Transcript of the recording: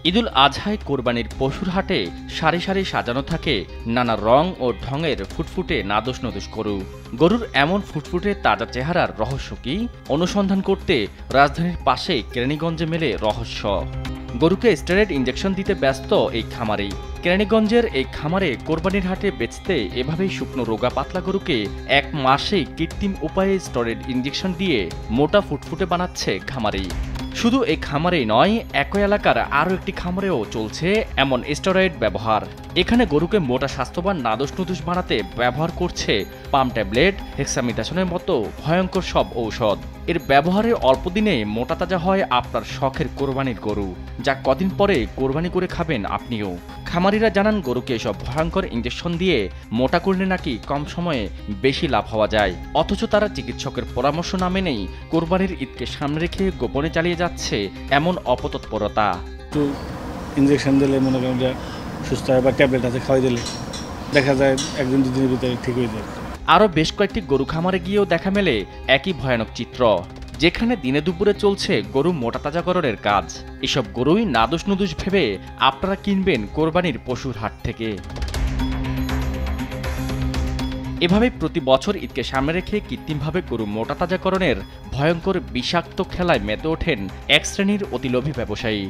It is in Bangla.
ঈদুল আজহায় কোরবানির পশুর হাটে সারি সারি সাজানো থাকে নানা রং ও ঢঙের ফুটফুটে নাদোষ নদোষ গরুর এমন ফুটফুটে তাজা চেহারার রহস্য কি অনুসন্ধান করতে রাজধানীর পাশে কেরানীগঞ্জে মেলে রহস্য। গরুকে স্টেরয়েড ইঞ্জেকশন দিতে ব্যস্ত এই খামারেই। কেরানীগঞ্জের এই খামারে কোরবানির হাটে বেচতে এভাবেই শুকনো রোগা পাতলা গরুকে এক মাসেই কৃত্রিম উপায়ে স্টেরয়েড ইঞ্জেকশন দিয়ে মোটা ফুটফুটে বানাচ্ছে খামারেই। শুধু এই খামারেই নয়, একই এলাকার আরও একটি খামারেও চলছে এমন স্টেরয়েড ব্যবহার। এখানে গরুকে মোটা স্বাস্থ্যবান নাদোষ নুদোষ বানাতে ব্যবহার করছে পাম ট্যাবলেট, হেক্সামিথাসনের মতো ভয়ঙ্কর সব ঔষধ। এর ব্যবহারের অল্প দিনে মোটা তাজা হয় আপনার শখের কোরবানির গরু, যা কদিন পরে কোরবানি করে খাবেন আপনিও। খামারিরা জানান, গরুকে এসব ভয়ঙ্কর ইঞ্জেকশন দিয়ে মোটা করলে নাকি কম সময়ে বেশি লাভ হওয়া যায়, অথচ তারা চিকিৎসকের পরামর্শ না মেনেই কোরবানির ঈদকে সামনে রেখে গোপনে চালিয়ে যাচ্ছে এমন অপতৎপরতা। একটু ইঞ্জেকশন দিলে মনে করেন যে সুস্থ হয়, বা ট্যাবলেট আছে খাওয়াই দিলে দেখা যায় একদিন দুদিনের ভিতরে ঠিক হয়ে যায়। আরও বেশ কয়েকটি গরু খামারে গিয়েও দেখা মেলে একই ভয়ানক চিত্র, যেখানে দিনে দুপুরে চলছে গরু মোটা তাজাকরণের কাজ। এসব গরুই নাদোষ নুদোষ ভেবে আপনারা কিনবেন কোরবানির পশুর হাট থেকে। এভাবে প্রতি বছর ঈদকে সামনে রেখে কৃত্রিমভাবে গরু মোটা তাজাকরণের ভয়ঙ্কর বিষাক্ত খেলায় মেতে ওঠেন এক শ্রেণীর অতিলোভী ব্যবসায়ী।